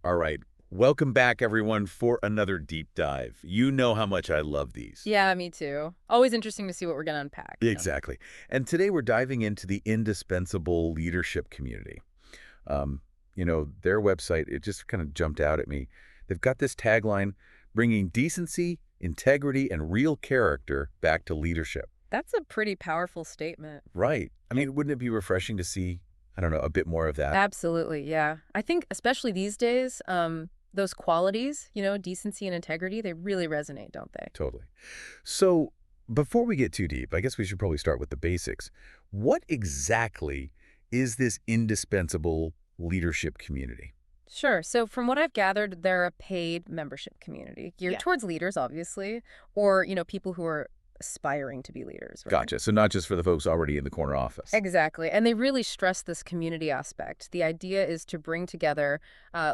All right. Welcome back, everyone, for another deep dive. You know how much I love these. Yeah, me too. Always interesting to see what we're going to unpack. Exactly. And today we're diving into the indispensable leadership community. Um, their website, it just kind of jumped out at me. They've got this tagline, bringing decency, integrity, and real character back to leadership. That's a pretty powerful statement. Right. I mean, wouldn't it be refreshing to see, I don't know, a bit more of that? Absolutely, yeah. I think especially these days, those qualities, decency and integrity, they really resonate, don't they? Totally. So before we get too deep, I guess we should probably start with the basics. What exactly is this indispensable leadership community? Sure. So from what I've gathered, they're a paid membership community geared Yeah. towards leaders, obviously, or, people who are aspiring to be leaders, right? Gotcha. So not just for the folks already in the corner office. Exactly. And they really stress this community aspect. The idea is to bring together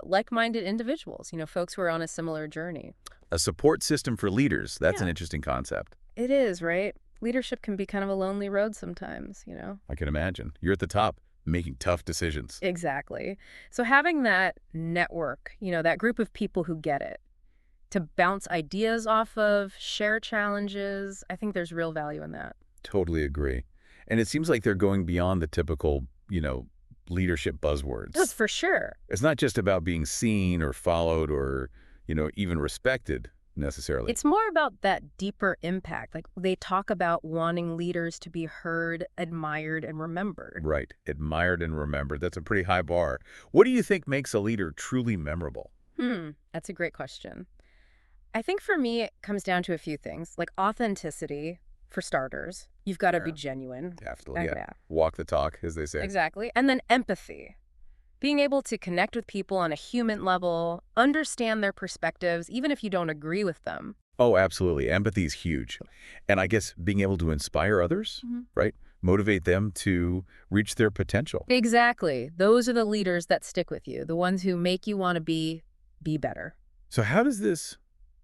like-minded individuals, folks who are on a similar journey. A support system for leaders. That's an Yeah, interesting concept. it is, right? Leadership can be kind of a lonely road sometimes. I can imagine. You're at the top making tough decisions. Exactly. So having that network, that group of people who get it, to bounce ideas off of, share challenges, I think there's real value in that. Totally agree. And it seems like they're going beyond the typical, leadership That's buzzwords. for sure. It's not just about being seen or followed or, even respected necessarily. It's more about that deeper impact. Like they talk about wanting leaders to be heard, admired, and remembered. Right. Admired and remembered. That's a pretty high bar. What do you think makes a leader truly memorable? That's a great question. I think for me, it comes down to a few things, like authenticity, for starters. You've got to be Yeah, genuine. definitely. Yeah. Yeah, Walk the talk, as they say. exactly. And then empathy. Being able to connect with people on a human level, understand their perspectives, even if you don't agree with them. Oh, absolutely. Empathy is huge. And I guess being able to inspire others, Mhm. right? Motivate them to reach their potential. Exactly. Those are the leaders that stick with you, the ones who make you want to be better. So how does this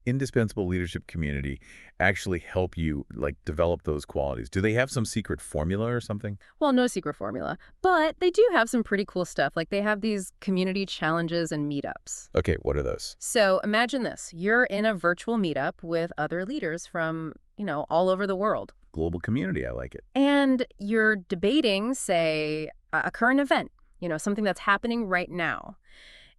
indispensable leadership community actually help you, like, develop those qualities? Do they have some secret formula or something? Well, no secret formula, but they do have some pretty cool stuff. Like they have these community challenges and meetups. Okay, what are those? So imagine this. You're in a virtual meetup with other leaders from, all over the world. Global community, I like it. And you're debating, say, a current event, something that's happening right now,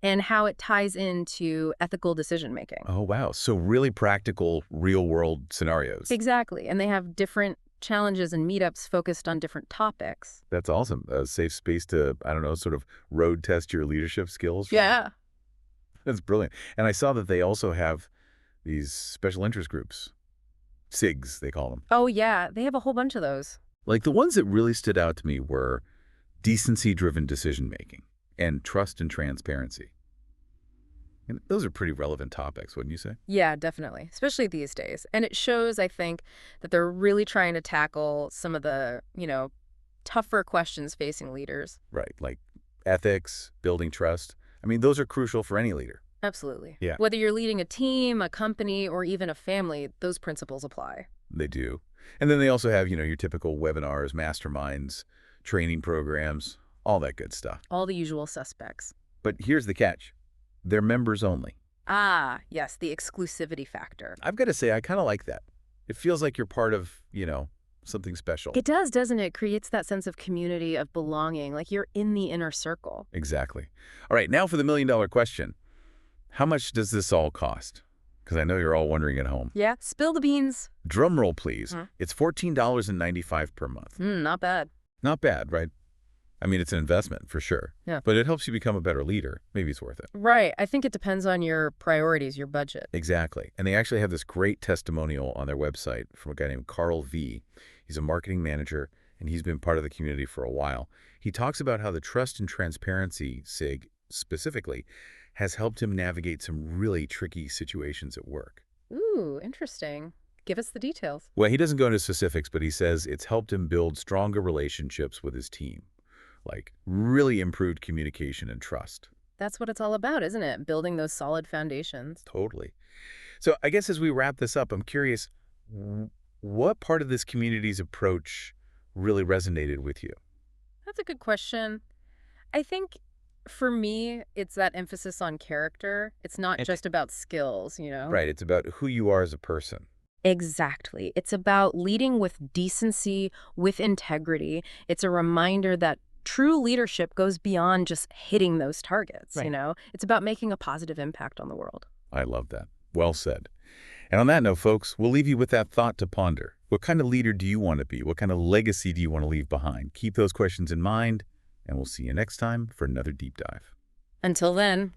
and how it ties into ethical decision making. Oh, wow. So really practical, real-world scenarios. Exactly. And they have different challenges and meetups focused on different topics. That's awesome. A safe space to, I don't know, sort of road test your leadership skills. Yeah. That's brilliant. And I saw that they also have these special interest groups, SIGs, they call them. Oh, yeah. They have a whole bunch of those. Like the ones that really stood out to me were decency-driven decision-making and trust and transparency. And those are pretty relevant topics, wouldn't you say? Yeah, definitely, especially these days. And it shows, I think, that they're really trying to tackle some of the, tougher questions facing leaders. Right. Like ethics, building trust. I mean, those are crucial for any leader. Absolutely. Yeah. Whether you're leading a team, a company, or even a family, those principles apply. They do. And then they also have, your typical webinars, masterminds, training programs, all that good stuff. All the usual suspects. But here's the catch. They're members only. Ah, yes, the exclusivity factor. I've got to say, I kind of like that. It feels like you're part of, something special. It does, doesn't it? It creates that sense of community, of belonging, like you're in the inner circle. Exactly. All right, now for the million-dollar question. How much does this all cost? Because I know you're all wondering at home. Yeah, spill the beans. Drum roll, please. Mhm. It's $14.95 per month. Not bad. Not bad, right? I mean, it's an investment for sure. Yeah. But it helps you become a better leader. Maybe it's worth it. Right. I think it depends on your priorities, your budget. Exactly. And they actually have this great testimonial on their website from a guy named Carl V. He's a marketing manager, and he's been part of the community for a while. He talks about how the trust and transparency SIG specifically has helped him navigate some really tricky situations at work. Ooh, interesting. Give us the details. Well, he doesn't go into specifics, but he says it's helped him build stronger relationships with his team, like really improved communication and trust. That's what it's all about, isn't it? Building those solid foundations. Totally. So I guess as we wrap this up, I'm curious, what part of this community's approach really resonated with you? That's a good question. I think For me, it's that emphasis on character. It's not And, just about skills, you know? right, it's about who you are as a person. Exactly. It's about leading with decency, with integrity. It's a reminder that true leadership goes beyond just hitting those targets, you Right. know? It's about making a positive impact on the world. I love that. Well said. And on that note, folks, we'll leave you with that thought to ponder. What kind of leader do you want to be? What kind of legacy do you want to leave behind? Keep those questions in mind, and we'll see you next time for another deep dive. Until then.